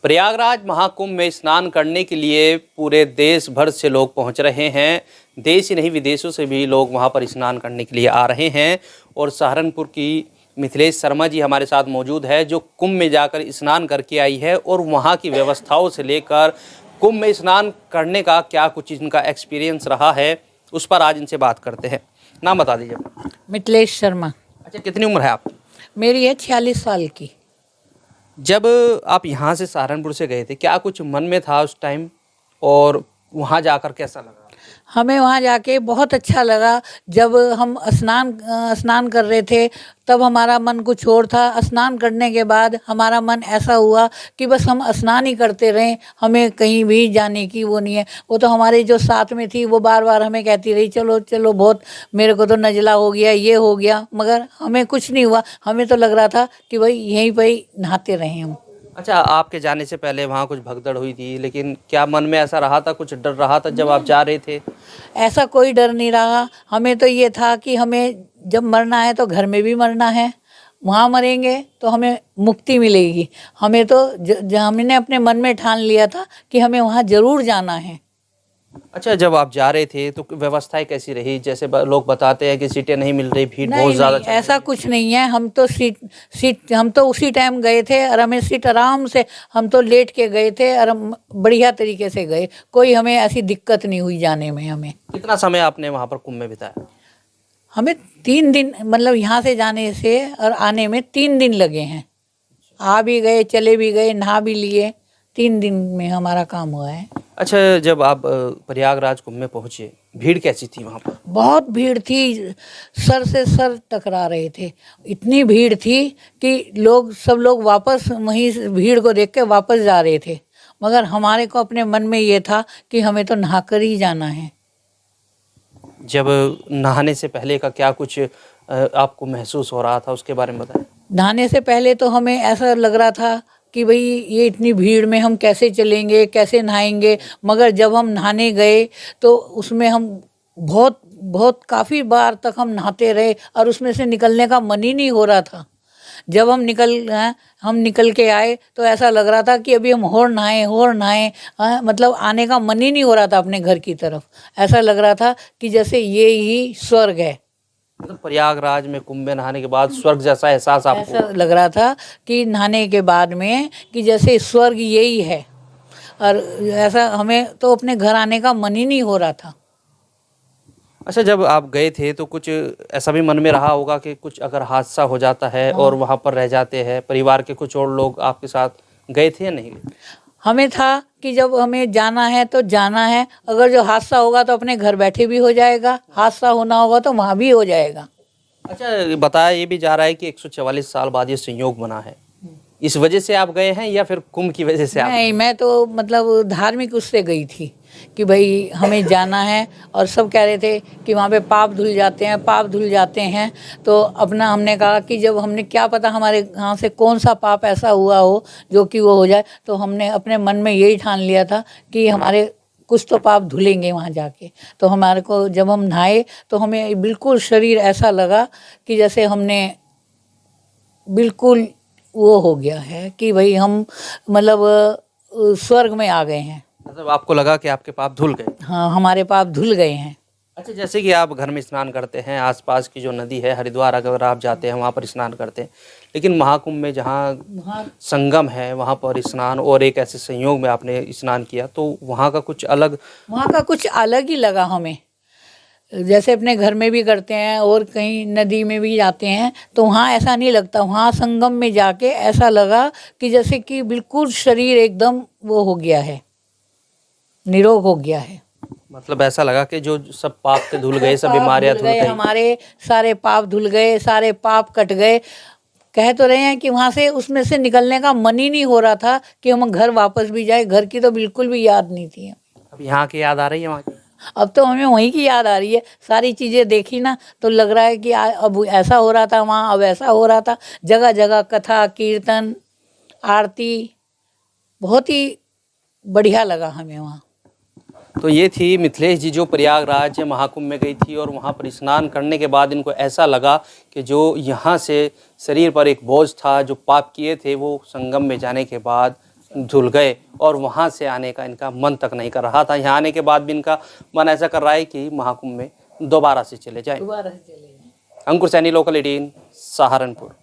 प्रयागराज महाकुंभ में स्नान करने के लिए पूरे देश भर से लोग पहुंच रहे हैं। देश ही नहीं विदेशों से भी लोग वहां पर स्नान करने के लिए आ रहे हैं। और सहारनपुर की मिथिलेश शर्मा जी हमारे साथ मौजूद है, जो कुंभ में जाकर स्नान करके आई है और वहां की व्यवस्थाओं से लेकर कुंभ में स्नान करने का क्या कुछ इनका एक्सपीरियंस रहा है, उस पर आज इनसे बात करते हैं। नाम बता दीजिए। मिथिलेश शर्मा। अच्छा, कितनी उम्र है आप? मेरी है 46 साल की। जब आप यहाँ से सहारनपुर से गए थे, क्या कुछ मन में था उस टाइम, और वहाँ जाकर कैसा लगा? हमें वहाँ जाके बहुत अच्छा लगा। जब हम स्नान कर रहे थे तब हमारा मन कुछ और था। स्नान करने के बाद हमारा मन ऐसा हुआ कि बस हम स्नान ही करते रहें, हमें कहीं भी जाने की वो नहीं है। वो तो हमारे जो साथ में थी वो बार बार हमें कहती रही, चलो चलो, बहुत मेरे को तो नज़ला हो गया, ये हो गया, मगर हमें कुछ नहीं हुआ। हमें तो लग रहा था कि भाई यहीं पर ही नहाते रहें हम। अच्छा, आपके जाने से पहले वहाँ कुछ भगदड़ हुई थी, लेकिन क्या मन में ऐसा रहा था, कुछ डर रहा था जब आप जा रहे थे? ऐसा कोई डर नहीं रहा। हमें तो ये था कि हमें जब मरना है तो घर में भी मरना है, वहाँ मरेंगे तो हमें मुक्ति मिलेगी। हमें तो हमने अपने मन में ठान लिया था कि हमें वहाँ ज़रूर जाना है। अच्छा, जब आप जा रहे थे तो व्यवस्थाएं कैसी रही? जैसे लोग बताते हैं कि सीटें नहीं मिल रही, भीड़ बहुत ज़्यादा। ऐसा कुछ नहीं है। हम तो उसी टाइम गए थे और हमें सीट आराम से, हम तो लेट के गए थे और हम बढ़िया तरीके से गए। कोई हमें ऐसी दिक्कत नहीं हुई जाने में। हमें कितना समय आपने वहाँ पर कुंभ में बिताया? हमें 3 दिन, मतलब यहाँ से जाने से और आने में 3 दिन लगे हैं। आ भी गए, चले भी गए, नहा भी लिए। 3 दिन में हमारा काम हुआ है। अच्छा, जब आप प्रयागराज कुंभ में पहुँचे, भीड़ कैसी थी वहाँ पर? बहुत भीड़ थी, सर से सर टकरा रहे थे। इतनी भीड़ थी कि सब लोग वापस वहीं भीड़ को देख के वापस जा रहे थे। मगर हमारे को अपने मन में ये था कि हमें तो नहाकर ही जाना है। जब नहाने से पहले का क्या कुछ आपको महसूस हो रहा था, उसके बारे में बताएं। नहाने से पहले तो हमें ऐसा लग रहा था कि भाई ये इतनी भीड़ में हम कैसे चलेंगे, कैसे नहाएंगे। मगर जब हम नहाने गए तो उसमें हम बहुत काफ़ी बार तक हम नहाते रहे और उसमें से निकलने का मन ही नहीं हो रहा था। जब हम निकल के आए तो ऐसा लग रहा था कि अभी हम और नहाएं, मतलब आने का मन ही नहीं हो रहा था अपने घर की तरफ। ऐसा लग रहा था कि जैसे ये ही स्वर्ग है। मतलब प्रयागराज में कुंभ में नहाने के बाद स्वर्ग जैसा एहसास आपको? ऐसा लग रहा था कि नहाने के बाद में कि जैसे स्वर्ग यही है। और ऐसा हमें तो अपने घर आने का मन ही नहीं हो रहा था। अच्छा, जब आप गए थे तो कुछ ऐसा भी मन में रहा होगा कि कुछ अगर हादसा हो जाता है और वहाँ पर रह जाते हैं, परिवार के कुछ और लोग आपके साथ गए थे या नहीं? हमें था कि जब हमें जाना है तो जाना है। अगर जो हादसा होगा तो अपने घर बैठे भी हो जाएगा, हादसा होना होगा तो वहाँ भी हो जाएगा। अच्छा, बताया ये भी जा रहा है कि 144 साल बाद ये संयोग बना है, इस वजह से आप गए हैं या फिर कुंभ की वजह से आप? नहीं, मैं तो मतलब धार्मिक उससे गई थी कि भाई हमें जाना है। और सब कह रहे थे कि वहाँ पे पाप धुल जाते हैं। तो अपना हमने कहा कि जब हमने, क्या पता हमारे यहाँ से कौन सा पाप ऐसा हुआ हो जो कि वो हो जाए। तो हमने अपने मन में यही ठान लिया था कि हमारे कुछ तो पाप धुलेंगे वहाँ जाके। तो हमारे को जब हम नहाए तो हमें बिल्कुल शरीर ऐसा लगा कि जैसे हमने बिल्कुल वो हो गया है कि भाई हम मतलब स्वर्ग में आ गए हैं। मतलब आपको लगा कि आपके पाप धुल गए? हाँ, हमारे पाप धुल गए हैं। अच्छा, जैसे कि आप घर में स्नान करते हैं, आसपास की जो नदी है हरिद्वार अगर आप जाते हैं वहाँ पर स्नान करते हैं, लेकिन महाकुंभ में जहाँ संगम है वहाँ पर स्नान, और एक ऐसे संयोग में आपने स्नान किया, तो वहाँ का कुछ अलग ही लगा हमें। जैसे अपने घर में भी करते हैं और कहीं नदी में भी जाते हैं तो वहाँ ऐसा नहीं लगता। वहाँ संगम में जाके ऐसा लगा कि जैसे कि बिल्कुल शरीर एकदम वो हो गया है, निरोग हो गया है। मतलब ऐसा लगा कि जो सब पाप थे धुल गए, सब बीमारियां धुल गई, हमारे सारे पाप धुल गए, सारे पाप कट गए। कह तो रहे हैं कि वहाँ से, उसमें से निकलने का मन ही नहीं हो रहा था कि हम घर वापस भी जाए। घर की तो बिल्कुल भी याद नहीं थी। अब यहाँ की याद आ रही है वहाँ की? अब तो हमें वहीं की याद आ रही है। सारी चीज़ें देखी ना तो लग रहा है कि अब ऐसा हो रहा था वहाँ, अब ऐसा हो रहा था। जगह जगह कथा, कीर्तन, आरती, बहुत ही बढ़िया लगा हमें वहाँ। तो ये थी मिथिलेश जी, जो प्रयागराज महाकुंभ में गई थी और वहाँ पर स्नान करने के बाद इनको ऐसा लगा कि जो यहाँ से शरीर पर एक बोझ था, जो पाप किए थे, वो संगम में जाने के बाद झूल गए और वहाँ से आने का इनका मन तक नहीं कर रहा था। यहाँ आने के बाद भी इनका मन ऐसा कर रहा है कि महाकुंभ में दोबारा से चले जाएं। दोबारा से चले जाएं। अंकुर सैनी, लोकल 18, सहारनपुर।